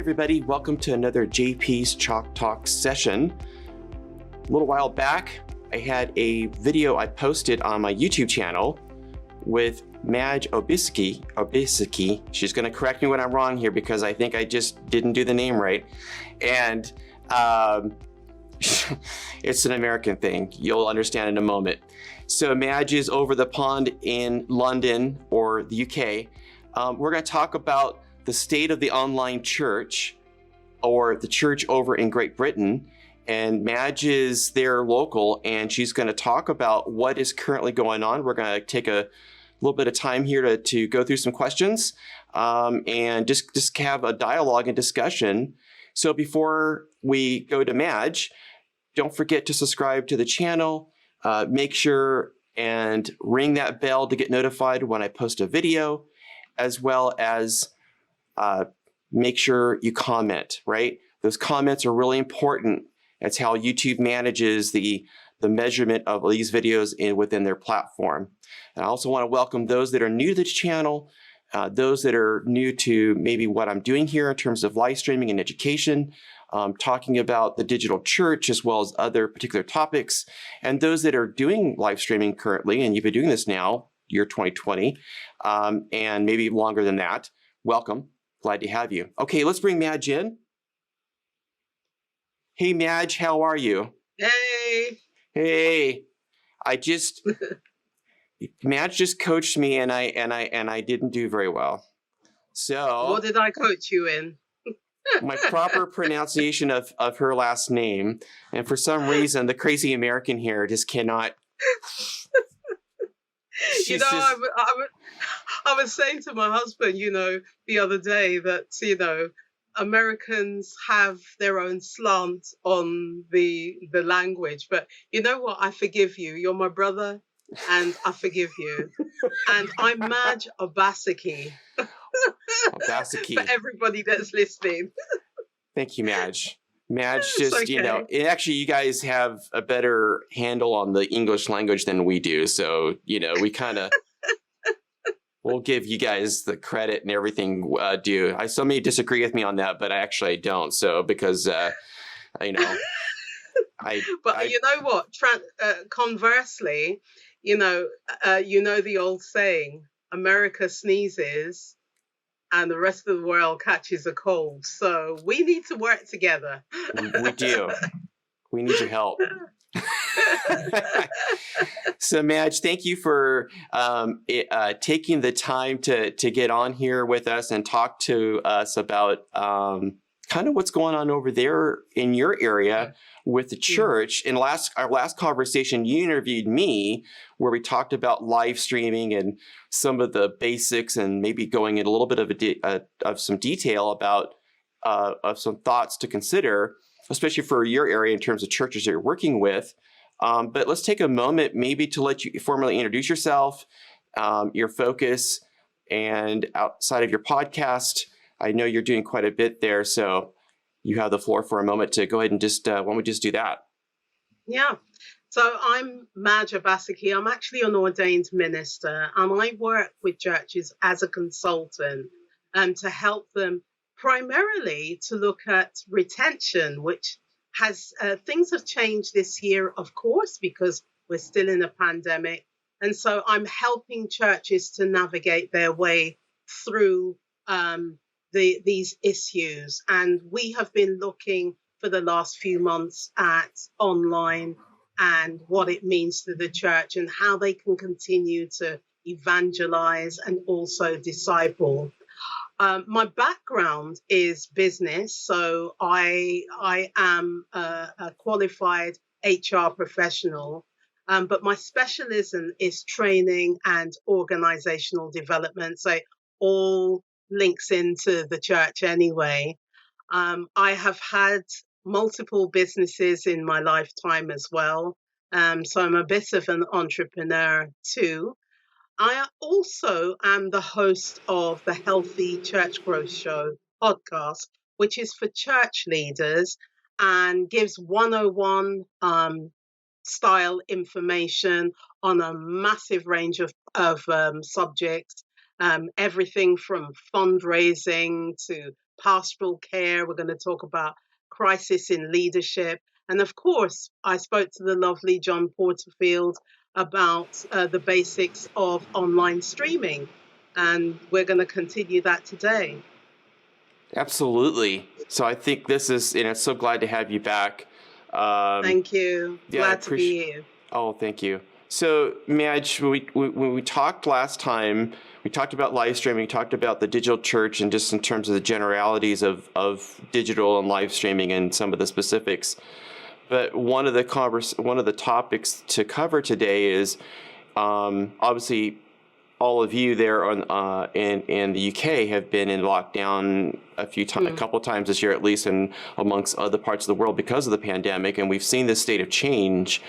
everybody. Welcome to another JP's Chalk Talk session. A little while back, I had a video I posted on my YouTube channel with Madge Obaseki. She's going to correct me when I'm wrong here because I think I just didn't do the name right. And it's an American thing. You'll understand in a moment. So Madge is over the pond in London or the UK. We're going to talk about the state of the online church, or the church over in Great Britain. And Madge is there local, and she's going to talk about what is currently going on. We're going to take a little bit of time here to go through some questions and just have a dialogue and discussion. So before we go to Madge, don't forget to subscribe to the channel. Make sure and ring that bell to get notified when I post a video, as well as make sure you comment, right? Those comments are really important. That's how YouTube manages the measurement of these videos within their platform. And I also want to welcome those that are new to this channel, those that are new to maybe what I'm doing here in terms of live streaming and education, talking about the digital church as well as other particular topics, and those that are doing live streaming currently, and you've been doing this now, year 2020, and maybe longer than that. Welcome. Glad to have you. Okay, let's bring Madge in. Hey, Madge, how are you? Hey. Hey. Madge just coached me, and I didn't do very well. So what did I coach you in? My proper pronunciation of her last name, and for some reason, the crazy American here just cannot. I was saying to my husband, the other day that, Americans have their own slant on the language. But you know what? I forgive you. You're my brother, and I forgive you. And I'm Madge Obaseki. Obaseki. For everybody that's listening. Thank you, Madge. Madge, just, okay. Actually, you guys have a better handle on the English language than we do. So, we kind of, we'll give you guys the credit and everything due. So many disagree with me on that, but I don't. So, because, But you know what? Conversely, the old saying, America sneezes and the rest of the world catches a cold. So we need to work together. We do. We need your help. So, Madge, thank you for taking the time to get on here with us and talk to us about kind of what's going on over there in your area with the church. In our last conversation, you interviewed me where we talked about live streaming and some of the basics, and maybe going in a little bit of some detail about of some thoughts to consider, especially for your area in terms of churches that you're working with. But let's take a moment maybe to let you formally introduce yourself, your focus, and outside of your podcast. I know you're doing quite a bit there, so you have the floor for a moment to go ahead and just, why don't we just do that? Yeah. So I'm Madge Obaseki. I'm actually an ordained minister, and I work with churches as a consultant to help them primarily to look at retention, which has things have changed this year, of course, because we're still in a pandemic. And so I'm helping churches to navigate their way through these issues. And we have been looking for the last few months at online and what it means to the church and how they can continue to evangelize and also disciple. My background is business, so I am a qualified HR professional, but my specialism is training and organizational development, so all links into the church anyway. I have had multiple businesses in my lifetime as well, so I'm a bit of an entrepreneur too. I also am the host of the Healthy Church Growth Show podcast, which is for church leaders and gives 101 style information on a massive range of subjects, everything from fundraising to pastoral care. We're going to talk about crisis in leadership. And of course, I spoke to the lovely John Porterfield about the basics of online streaming. And we're going to continue that today. Absolutely. So I think this is, so glad to have you back. Thank you. Yeah, Glad to be here. Oh, thank you. So, Madge, when we talked last time, we talked about live streaming, we talked about the digital church, and just in terms of the generalities of digital and live streaming and some of the specifics. But one of the topics to cover today is obviously all of you there in the UK have been in lockdown a couple times this year at least, and amongst other parts of the world because of the pandemic, and we've seen this state of change.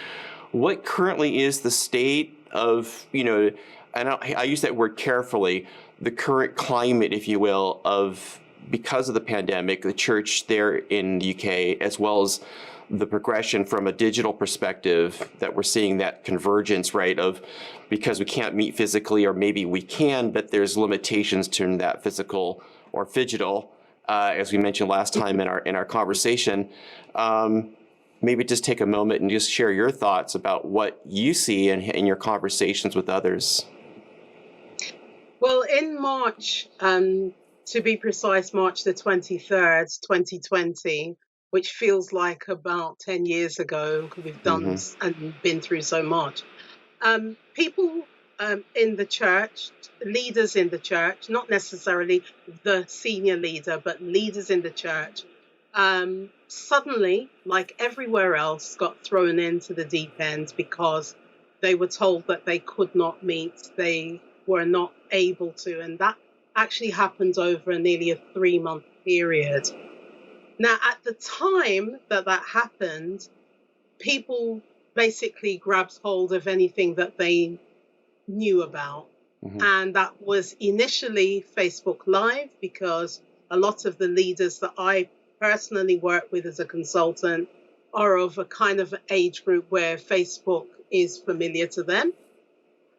What currently is the state of, and I use that word carefully, the current climate, if you will, of, because of the pandemic, the church there in the UK, as well as the progression from a digital perspective that we're seeing, that convergence, right, of because we can't meet physically, or maybe we can, but there's limitations to that physical or phygital, as we mentioned last time in our conversation. Maybe just take a moment and just share your thoughts about what you see in your conversations with others. Well, in March, to be precise, March the 23rd, 2020, which feels like about 10 years ago, because we've done and been through so much. People in the church, leaders in the church, not necessarily the senior leader, but leaders in the church, suddenly, like everywhere else, got thrown into the deep end because they were told that they could not meet, they were not able to, and that actually happened over nearly a 3-month period. Now, at the time that happened, people basically grabbed hold of anything that they knew about. And that was initially Facebook Live, because a lot of the leaders that I personally work with as a consultant are of a kind of age group where Facebook is familiar to them.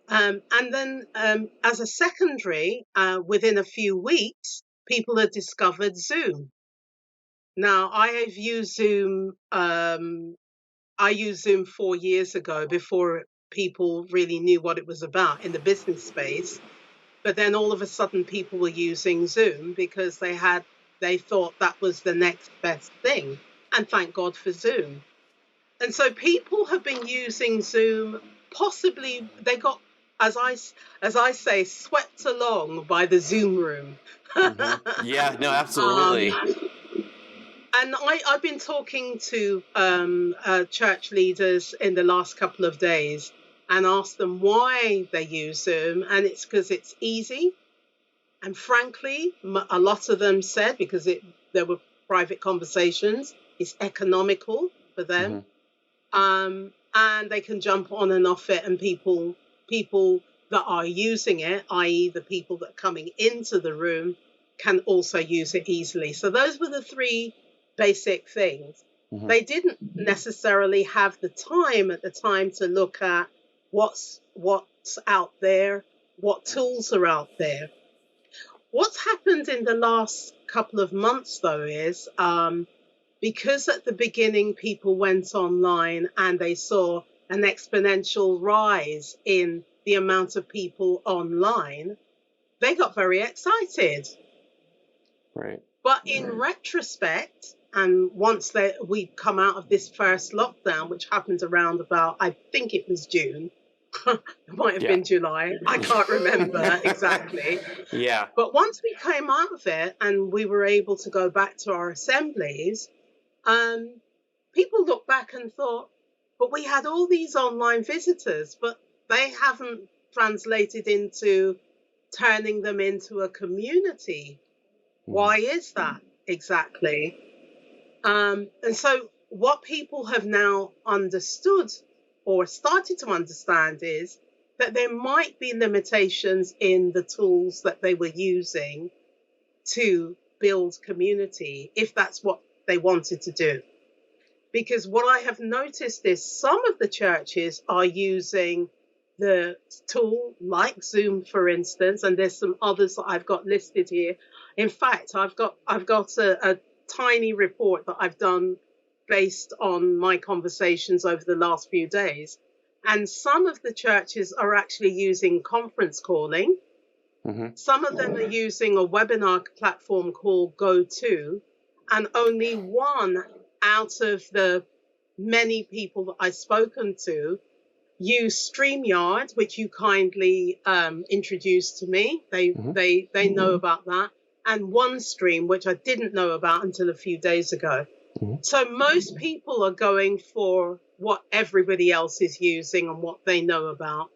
And then as a secondary, within a few weeks, people had discovered Zoom. Now, I used Zoom 4 years ago, before people really knew what it was about in the business space. But then all of a sudden people were using Zoom because they thought that was the next best thing. And thank God for Zoom. And so people have been using Zoom, possibly they got, as I say, swept along by the Zoom room. Yeah, no, absolutely. And I've been talking to church leaders in the last couple of days and asked them why they use Zoom. And it's because it's easy. And frankly, a lot of them said, because there were private conversations, it's economical for them. And they can jump on and off it. And people that are using it, i.e. the people that are coming into the room, can also use it easily. So those were the 3 basic things. They didn't necessarily have the time at the time to look at what's out there, what tools are out there. What's happened in the last couple of months, though, is because at the beginning people went online and they saw an exponential rise in the amount of people online, they got very excited. Right. But in retrospect, and once we come out of this first lockdown, which happened around about, I think it was June, it might have been July, I can't remember exactly. Yeah. But once we came out of it and we were able to go back to our assemblies, people looked back and thought, but we had all these online visitors, but they haven't translated into turning them into a community. Why is that exactly? And so what people have now understood, or started to understand, is that there might be limitations in the tools that they were using to build community, if that's what they wanted to do. Because what I have noticed is some of the churches are using the tool like Zoom, for instance, and there's some others that I've got listed here, In fact, I've got a tiny report that I've done based on my conversations over the last few days. And some of the churches are actually using conference calling. Mm-hmm. Some of them are using a webinar platform called GoTo, and only one out of the many people that I've spoken to use StreamYard, which you kindly introduced to me. Mm-hmm. They know about that, and OneStream, which I didn't know about until a few days ago. Mm-hmm. So most people are going for what everybody else is using and what they know about.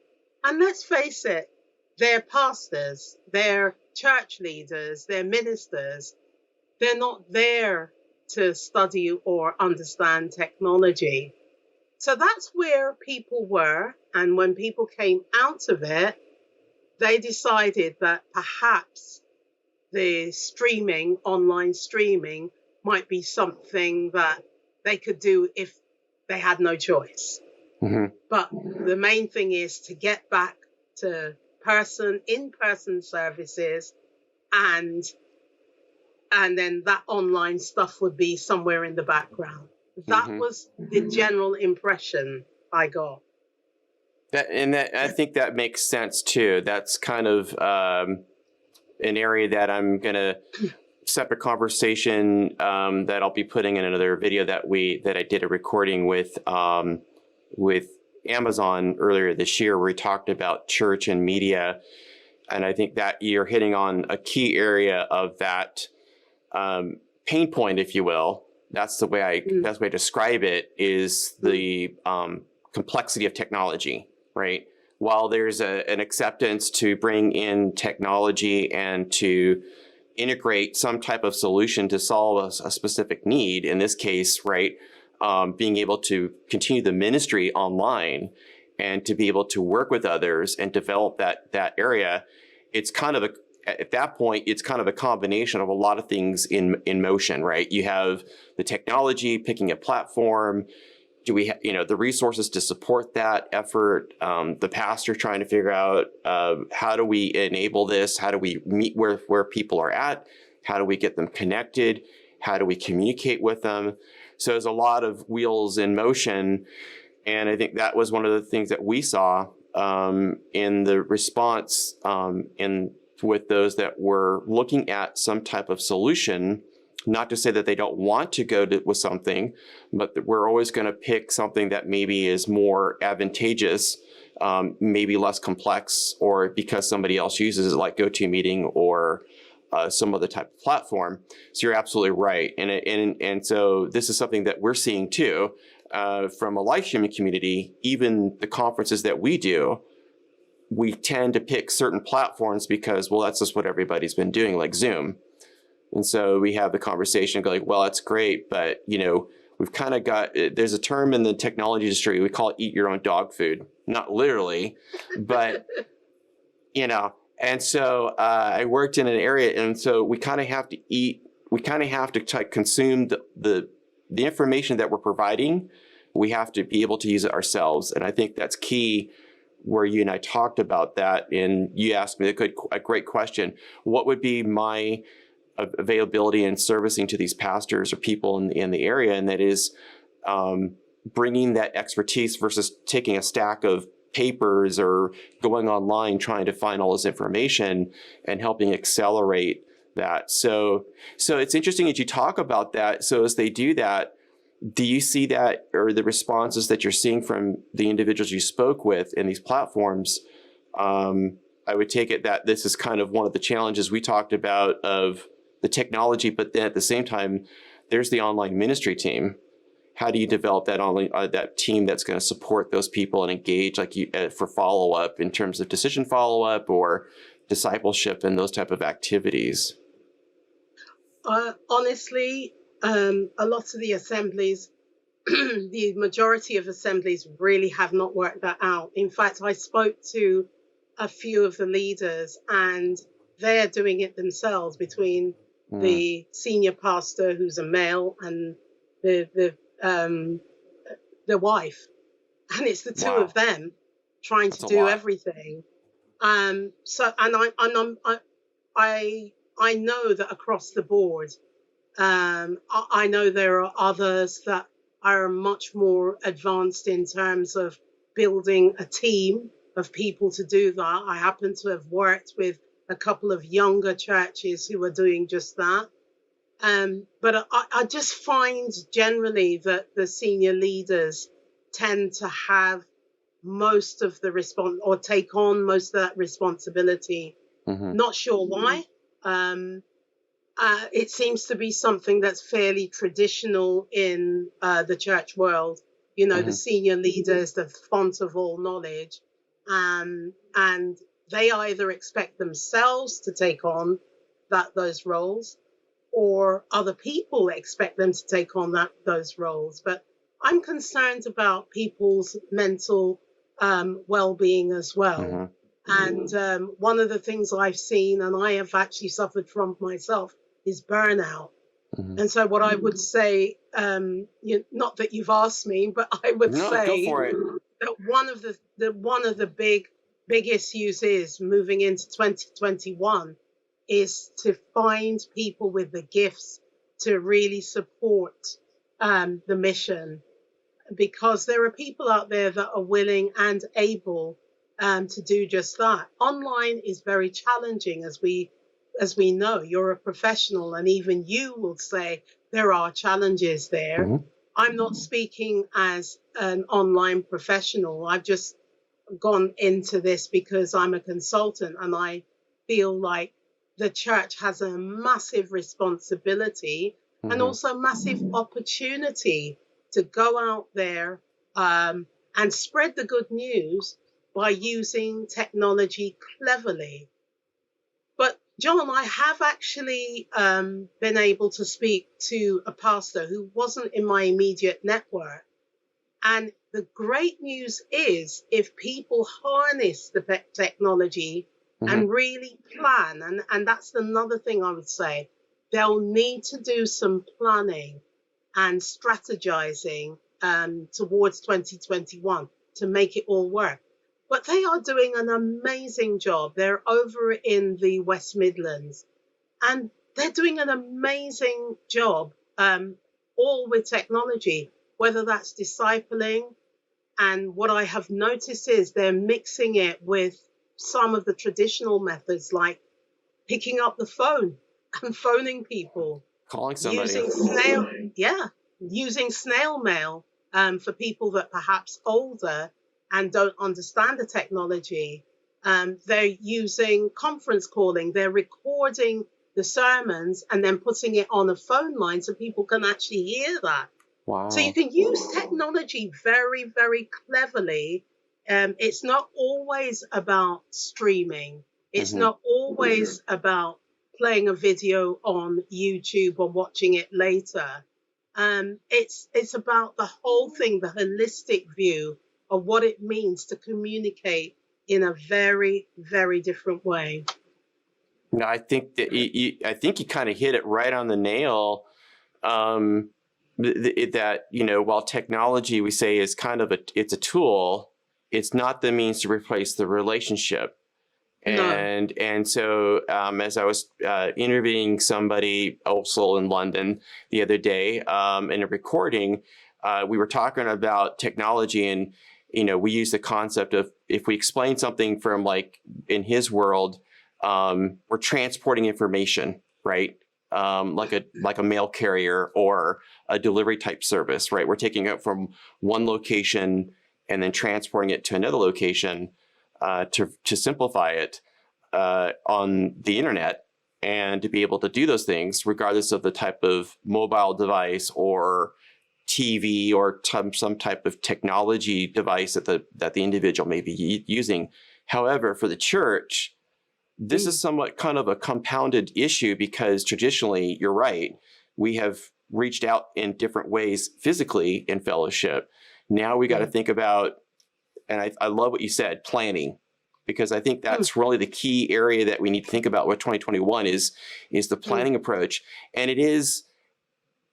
And let's face it, they're pastors, they're church leaders, they're ministers. They're not there to study or understand technology. So that's where people were. And when people came out of it, they decided that perhaps the streaming, online streaming, might be something that they could do if they had no choice. Mm-hmm. But the main thing is to get back to in-person services, and then that online stuff would be somewhere in the background. That Mm-hmm. was the general impression I got. I think that makes sense too. That's kind of an area that I'm gonna separate conversation that I'll be putting in another video that I did a recording with Amazon earlier this year, where we talked about church and media, and I think that you're hitting on a key area of that pain point, if you will. That's the way best way to describe it, is the complexity of technology, right? While there's an acceptance to bring in technology and to integrate some type of solution to solve a specific need, in this case, right, being able to continue the ministry online and to be able to work with others and develop that area, it's kind of at that point, it's kind of a combination of a lot of things in motion, right? You have the technology picking a platform. Do we, the resources to support that effort? The pastor trying to figure out how do we enable this? How do we meet where people are at? How do we get them connected? How do we communicate with them? So there's a lot of wheels in motion, and I think that was one of the things that we saw in the response with those that were looking at some type of solution. Not to say that they don't want to go with something, but that we're always going to pick something that maybe is more advantageous, maybe less complex, or because somebody else uses it, like GoToMeeting or some other type of platform. So you're absolutely right. And so this is something that we're seeing too from a live streaming community. Even the conferences that we do, we tend to pick certain platforms because, well, that's just what everybody's been doing, like Zoom. And so we have the conversation, go like, well, that's great, but we've kind of got, there's a term in the technology industry, we call it eat your own dog food. Not literally, but, and so I worked in an area, and so we kind of have to consume the information that we're providing. We have to be able to use it ourselves. And I think that's key, where you and I talked about that, and you asked me a great question. What would be my availability and servicing to these pastors or people in the area? And that is bringing that expertise versus taking a stack of papers or going online trying to find all this information, and helping accelerate that. So it's interesting that you talk about that. So as they do that, do you see that, or the responses that you're seeing from the individuals you spoke with in these platforms? I would take it that this is kind of one of the challenges we talked about of the technology, but then at the same time, there's the online ministry team. How do you develop that online that team that's going to support those people and engage, like for follow up in terms of decision follow up or discipleship and those type of activities? Honestly, a lot of the assemblies, the majority of assemblies really have not worked that out. In fact, I spoke to a few of the leaders, and they're doing it themselves between the senior pastor, who's a male, and the wife, and it's the two of them trying to do everything. I I know that across the board, I know there are others that are much more advanced in terms of building a team of people to do that. I happen to have worked with a couple of younger churches who are doing just that. But I just find generally that the senior leaders tend to have most of the response or take on most of that responsibility. Mm-hmm. Not sure why. It seems to be something that's fairly traditional in the church world. You know, the Mm-hmm. senior leaders, the font of all knowledge, and they either expect themselves to take on those roles, or other people expect them to take on those roles. But I'm concerned about people's mental well-being as well. Mm-hmm. And one of the things I've seen, and I have actually suffered from myself, is burnout. Mm-hmm. And so, what I would say, not that you've asked me, but I would No, go say for it. that one of the big issues is moving into 2021 is to find people with the gifts to really support the mission, because there are people out there that are willing and able to do just that. Online is very challenging, as we know. You're a professional, and even you will say there are challenges there. Mm-hmm. I'm not speaking as an online professional. I've just gone into this because I'm a consultant, and I feel like the church has a massive responsibility and Mm-hmm. also massive opportunity to go out there and spread the good news by using technology cleverly. But John, I have actually been able to speak to a pastor who wasn't in my immediate network. And the great news is, if people harness the technology Mm-hmm. and really plan, and that's another thing I would say, they'll need to do some planning and strategizing towards 2021 to make it all work. But they are doing an amazing job. They're over in the West Midlands, and they're doing an amazing job, all with technology, whether that's discipling. And what I have noticed is they're mixing it with some of the traditional methods, like picking up the phone and phoning people, Calling somebody. using using snail mail for people that perhaps older and don't understand the technology. They're using conference calling. They're recording the sermons and then putting it on a phone line so people can actually hear that. So you Wow. can use technology very, very cleverly. It's not always about streaming. It's Mm-hmm. not always about playing a video on YouTube or watching it later. It's about the whole thing, the holistic view of what it means to communicate in a very, very different way. No, I think that I think you kind of hit it right on the nail. That, while technology, we say, is kind of it's a tool, it's not the means to replace the relationship. No. And so as I was interviewing somebody also in London the other day in a recording, we were talking about technology, and we use the concept of, if we explain something from, like, in his world, we're transporting information, right? Like a mail carrier or a delivery type service, right? We're taking it from one location and then transporting it to another location to simplify it on the internet, and to be able to do those things regardless of the type of mobile device or TV or some type of technology device that the individual may be using. However, for the church, this is somewhat kind of a compounded issue, because traditionally, you're right, we have reached out in different ways physically in fellowship. Now we got to think about, and I love what you said, planning, because I think that's really the key area that we need to think about with 2021 is the planning approach. And it is,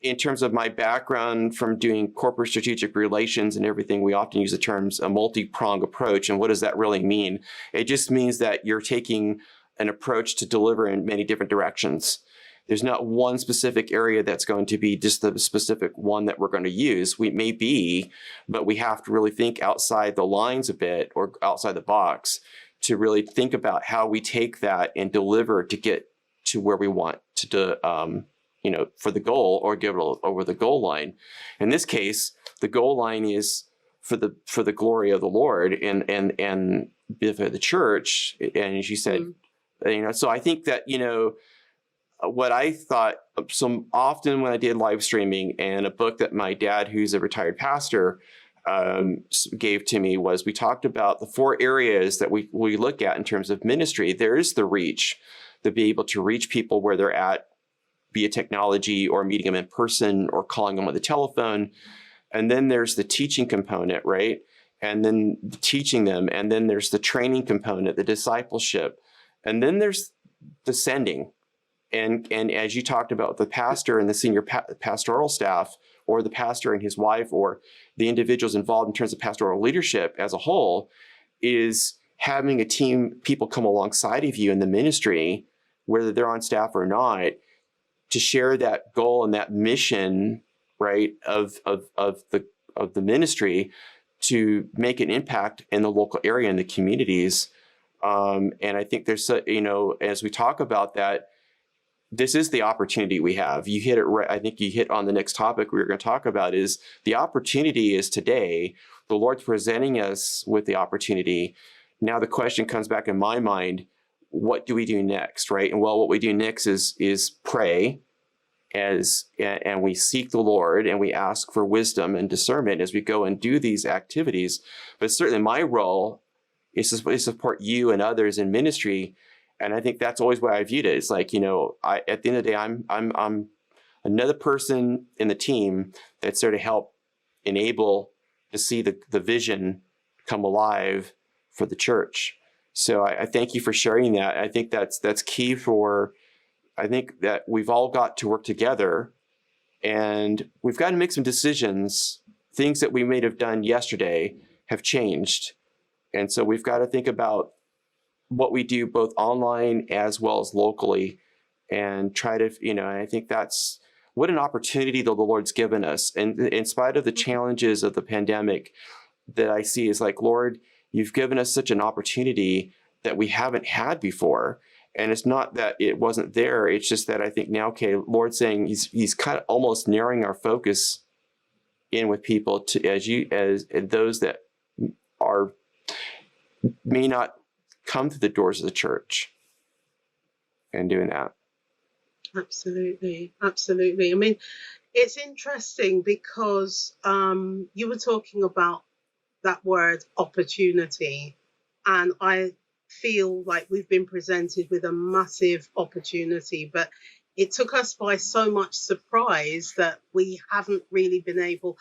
in terms of my background from doing corporate strategic relations and everything, we often use the terms a multi-pronged approach. And what does that really mean? It just means that you're taking an approach to deliver in many different directions. There's not one specific area that's going to be just the specific one that we're going to use. We may be, but we have to really think outside the lines a bit or outside the box to really think about how we take that and deliver to get to where we want to do, for the goal or get over the goal line. In this case, the goal line is for the glory of the Lord and for the church. And as you said, so I think that, what I thought so often when I did live streaming, and a book that my dad, who's a retired pastor, gave to me, was we talked about the 4 areas that we look at in terms of ministry. There is the reach, to be able to reach people where they're at, via technology or meeting them in person or calling them on the telephone. And then there's the teaching component, right? And then teaching them. And then there's the training component, the discipleship. And then there's the sending. And as you talked about, the pastor and the senior pastoral staff, or the pastor and his wife, or the individuals involved in terms of pastoral leadership as a whole, is having a team, people come alongside of you in the ministry, whether they're on staff or not, to share that goal and that mission, right, of the ministry, to make an impact in the local area and the communities. And I think there's, as we talk about that, this is the opportunity we have. You hit it right. I think you hit on the next topic we were going to talk about. Is the opportunity is today. The Lord's presenting us with the opportunity. Now the question comes back in my mind: what do we do next, right? And well, what we do next is pray, and we seek the Lord, and we ask for wisdom and discernment as we go and do these activities. But certainly, my role is to support you and others in ministry. And I think that's always why I viewed it. It's like, at the end of the day, I'm another person in the team that's there to help enable to see the vision come alive for the church. So I thank you for sharing that. I think that's key I think that we've all got to work together, and we've got to make some decisions. Things that we may have done yesterday have changed. And so we've got to think about what we do both online as well as locally, and try to, and I think that's what an opportunity that the Lord's given us. And in spite of the challenges of the pandemic that I see, is like, Lord, you've given us such an opportunity that we haven't had before. And it's not that it wasn't there. It's just that I think now, okay, Lord's saying he's kind of almost narrowing our focus in with people as those that may not come to the doors of the church, and doing that. Absolutely. I mean, it's interesting because you were talking about that word opportunity, and I feel like we've been presented with a massive opportunity, but it took us by so much surprise that we haven't really been able.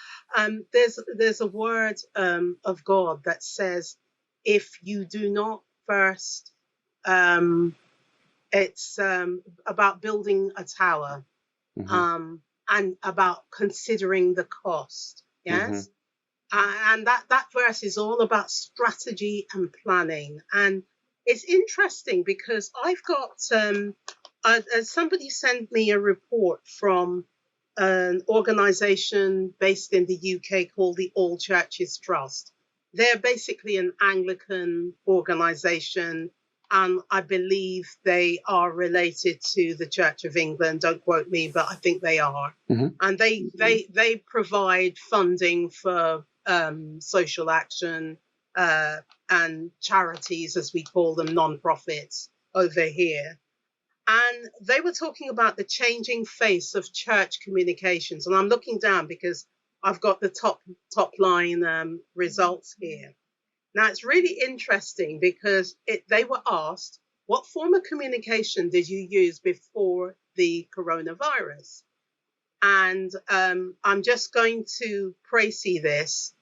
There's a word of God that says, if you do not first, it's about building a tower, and about considering the cost. Yes. And that verse is all about strategy and planning. And it's interesting because I've got somebody sent me a report from an organization based in the UK called the All Churches Trust. They're basically an Anglican organization, and I believe they are related to the Church of England. Don't quote me, but I think they are. And they provide funding for social action and charities, as we call them, non-profits over here. And they were talking about the changing face of church communications. And I'm looking down because I've got the top line results here. Now, it's really interesting because they were asked, what form of communication did you use before the coronavirus? And I'm just going to précis this.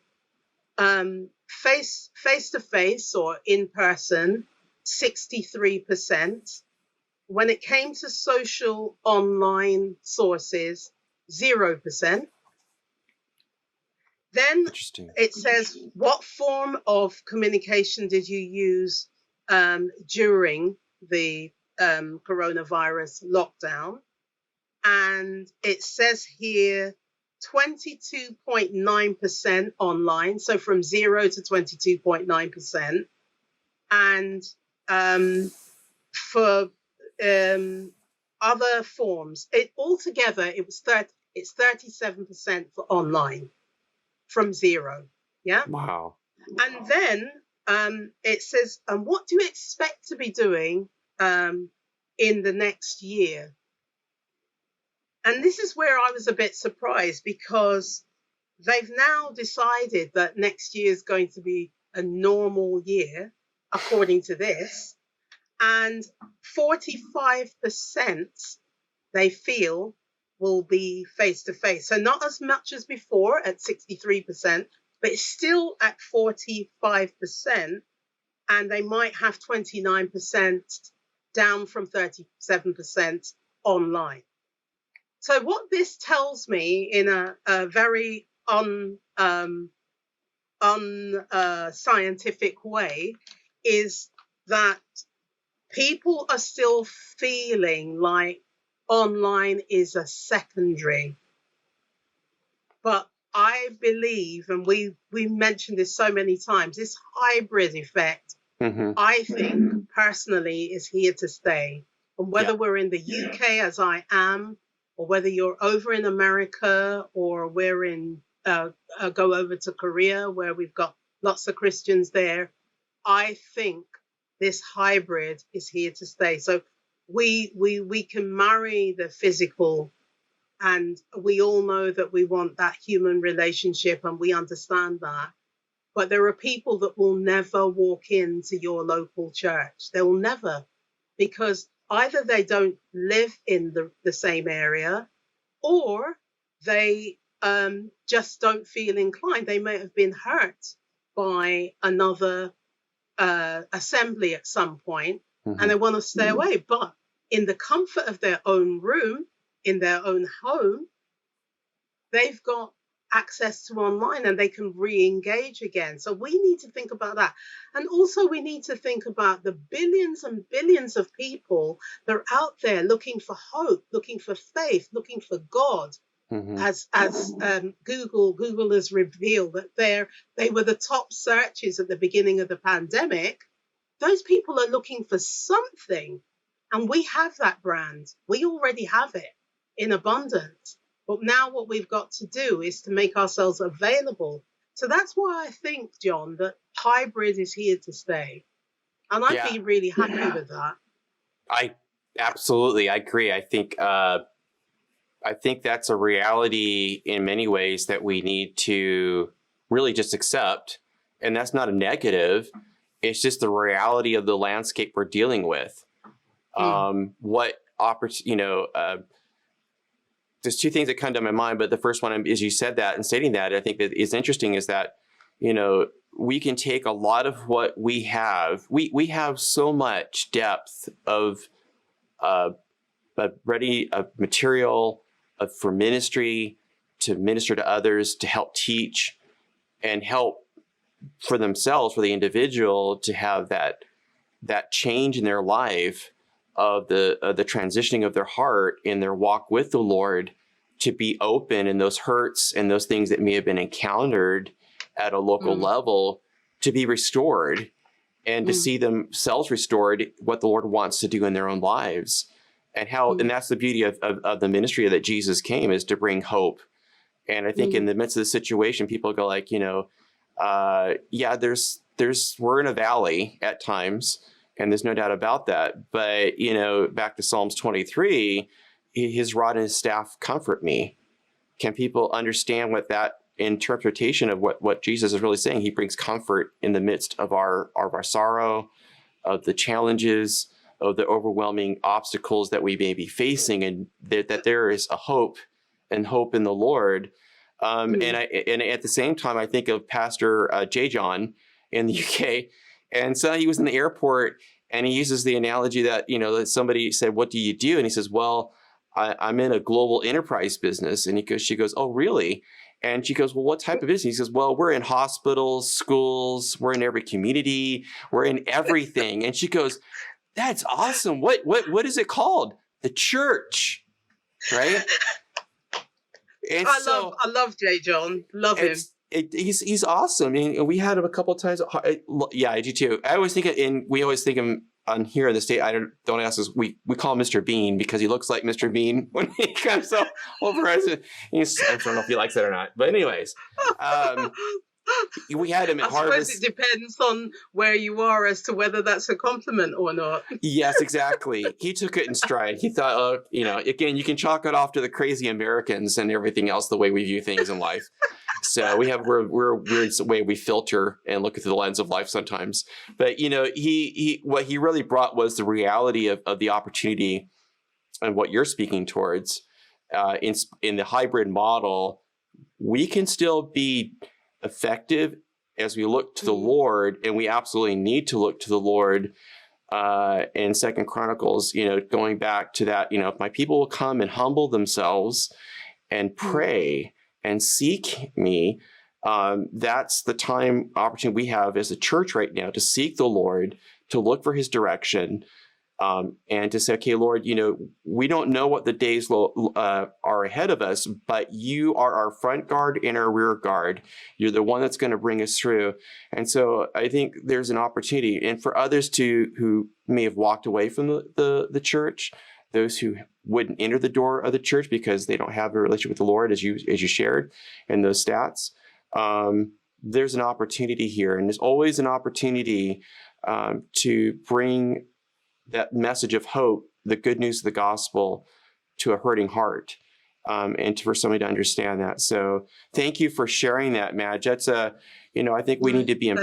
Face-to-face or in-person, 63%. When it came to social online sources, 0%. Then it says, what form of communication did you use during the coronavirus lockdown. And it says here 22.9% online, so from 0 to 22.9%. And for other forms, altogether it's 37% for online from 0. Yeah. Wow. And then it says, what do you expect to be doing in the next year? And this is where I was a bit surprised, because they've now decided that next year is going to be a normal year, according to this. And 45% they feel will be face-to-face. So not as much as before at 63%, but it's still at 45%. And they might have 29% down from 37% online. So what this tells me in a very unscientific way is that people are still feeling like online is a secondary. But I believe, and we mentioned this so many times, this hybrid effect, I think personally is here to stay. And whether we're in the UK as I am, or whether you're over in America, or we're in go over to Korea where we've got lots of Christians there, I think this hybrid is here to stay. So we can marry the physical, and we all know that we want that human relationship, and we understand that. But there are people that will never walk into your local church. They will never, because either they don't live in the same area, or they just don't feel inclined. They may have been hurt by another assembly at some point, and they want to stay away. But in the comfort of their own room, in their own home, they've got access to online, and they can re-engage again. So we need to think about that. And also we need to think about the billions and billions of people that are out there looking for hope, looking for faith, looking for God. As Google has revealed that they were the top searches at the beginning of the pandemic. Those people are looking for something, and we have that brand. We already have it in abundance. But now what we've got to do is to make ourselves available. So that's why I think, John, that hybrid is here to stay. And I'd be really happy with that. I agree. I think that's a reality in many ways that we need to really just accept. And that's not a negative. It's just the reality of the landscape we're dealing with. There's two things that come to my mind, but the first one is you said that, and stating that, I think that is interesting, is that, we can take a lot of what we have. We have so much depth of ready material for ministry, to minister to others, to help teach, and help for themselves, for the individual, to have that change in their life, of the transitioning of their heart in their walk with the Lord, to be open in those hurts and those things that may have been encountered at a local level, to be restored, and to see themselves restored, what the Lord wants to do in their own lives. And and that's the beauty of the ministry that Jesus came, is to bring hope. And I think in the midst of the situation, people go like, we're in a valley at times, and there's no doubt about that. But, back to Psalms 23, his rod and his staff comfort me. Can people understand what that interpretation of what Jesus is really saying? He brings comfort in the midst of our sorrow, of the challenges, of the overwhelming obstacles that we may be facing, and that there is a hope in the Lord. And at the same time, I think of Pastor J. John in the UK. And so he was in the airport, and he uses the analogy that, that somebody said, "What do you do?" And he says, "Well, I'm in a global enterprise business." And she goes, "Oh, really?" And she goes, "Well, what type of business?" He says, "Well, we're in hospitals, schools, we're in every community, we're in everything." And she goes, That's awesome. What is it called? The church, right? And I love J. John. Love him. He's awesome. And we had him a couple of times. Yeah, I do too. I always think we always think of him on here in the state. Don't ask us. We call him Mr. Bean because he looks like Mr. Bean when he comes over us. I don't know if he likes it or not. But anyways, we had him at Harvest. I suppose it depends on where you are as to whether that's a compliment or not. Yes, exactly. He took it in stride. He thought, again, you can chalk it off to the crazy Americans and everything else, the way we view things in life. So we're a weird way we filter and look through the lens of life sometimes. But he what he really brought was the reality of the opportunity and what you're speaking towards in the hybrid model. We can still be effective as we look to the Lord, and we absolutely need to look to the Lord. In Second Chronicles, going back to that, if my people will come and humble themselves and pray and seek me, that's the time opportunity we have as a church right now to seek the Lord, to look for his direction, and to say, okay, Lord, we don't know what the days are ahead of us, but you are our front guard and our rear guard. You're the one that's going to bring us through. And so I think there's an opportunity, and for others who may have walked away from the church, those who wouldn't enter the door of the church because they don't have a relationship with the Lord, as you shared in those stats. There's an opportunity here, and there's always an opportunity to bring that message of hope, the good news of the gospel, to a hurting heart, and for somebody to understand that. So thank you for sharing that, Madge. That's I think we need to be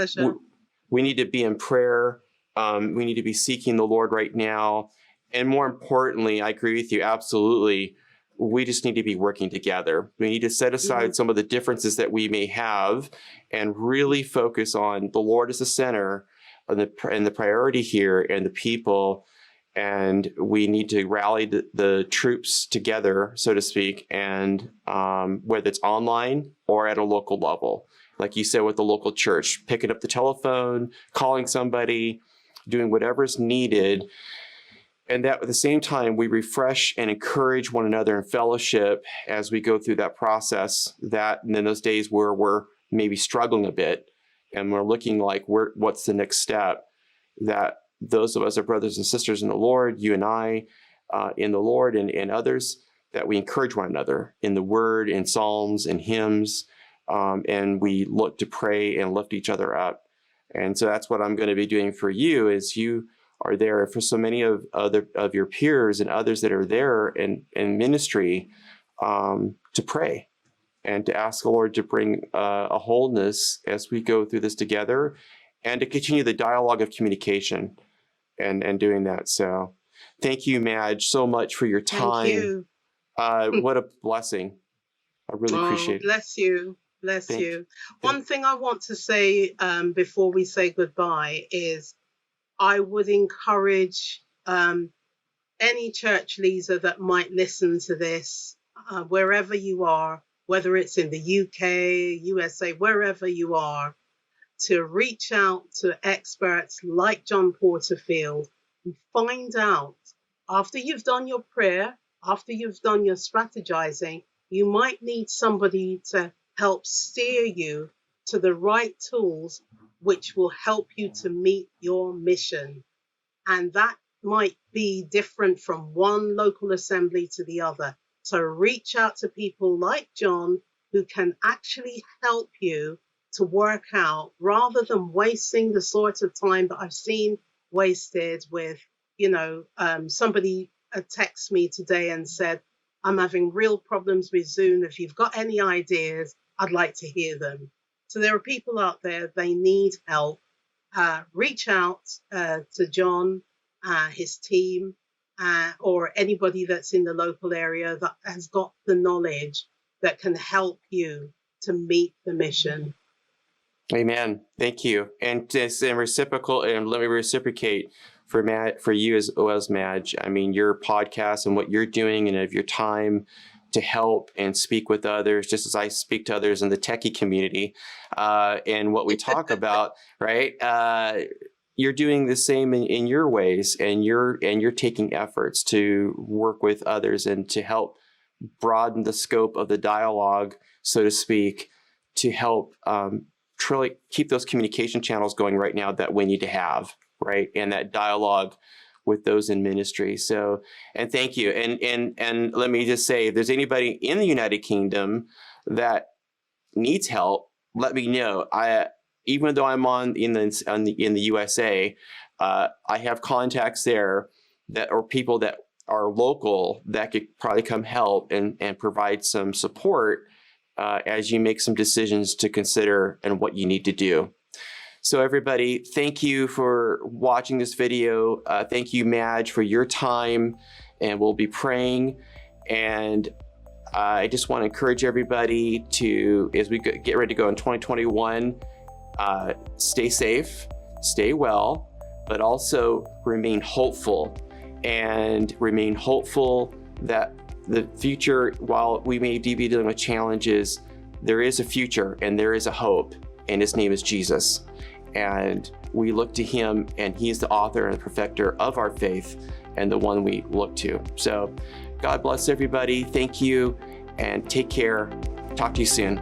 we need to be in prayer. We need to be seeking the Lord right now. And more importantly, I agree with you, absolutely. We just need to be working together. We need to set aside some of the differences that we may have and really focus on the Lord as the center and the priority here and the people. And we need to rally the troops together, so to speak, and whether it's online or at a local level. Like you said, with the local church, picking up the telephone, calling somebody, doing whatever's needed. And that at the same time, we refresh and encourage one another in fellowship as we go through that process. And in those days where we're maybe struggling a bit and we're looking like, what's the next step? That those of us are brothers and sisters in the Lord, you and I in the Lord, and others, that we encourage one another in the word, in psalms and hymns, and we look to pray and lift each other up. And so that's what I'm going to be doing for you, is you are there for so many of your peers and others that are there in ministry, to pray and to ask the Lord to bring a wholeness as we go through this together, and to continue the dialogue of communication and doing that. So thank you, Madge, so much for your time. Thank you. What a blessing. I really appreciate it. Bless you. Bless you. One thing I want to say before we say goodbye is I would encourage any church leader that might listen to this, wherever you are, whether it's in the UK, USA, wherever you are, to reach out to experts like John Porterfield and find out, after you've done your prayer, after you've done your strategizing, you might need somebody to help steer you to the right tools which will help you to meet your mission. And that might be different from one local assembly to the other. So reach out to people like John, who can actually help you to work out, rather than wasting the sort of time that I've seen wasted with, somebody texted me today and said, I'm having real problems with Zoom. If you've got any ideas, I'd like to hear them. So there are people out there, they need help. Reach out to John, his team, or anybody that's in the local area that has got the knowledge that can help you to meet the mission. Amen. Thank you. And reciprocal, and let me reciprocate for you as well as Madge. I mean, your podcast and what you're doing, and of your time to help and speak with others, just as I speak to others in the techie community, and what we talk about, right? you're doing the same in your ways, and you're taking efforts to work with others and to help broaden the scope of the dialogue, so to speak, to help truly keep those communication channels going right now that we need to have, right? And that dialogue with those in ministry. So, and thank you. And let me just say, if there's anybody in the United Kingdom that needs help, let me know. Even though I'm in the USA, I have contacts there that are people that are local that could probably come help and provide some support as you make some decisions to consider and what you need to do. So everybody, thank you for watching this video. Thank you, Madge, for your time, and we'll be praying. And I just want to encourage everybody to, as we get ready to go in 2021, stay safe, stay well, but also remain hopeful, and remain hopeful that the future, while we may be dealing with challenges, there is a future and there is a hope, and his name is Jesus. And we look to him, and he's the author and the perfecter of our faith, and the one we look to. So God bless everybody. Thank you, and take care. Talk to you soon.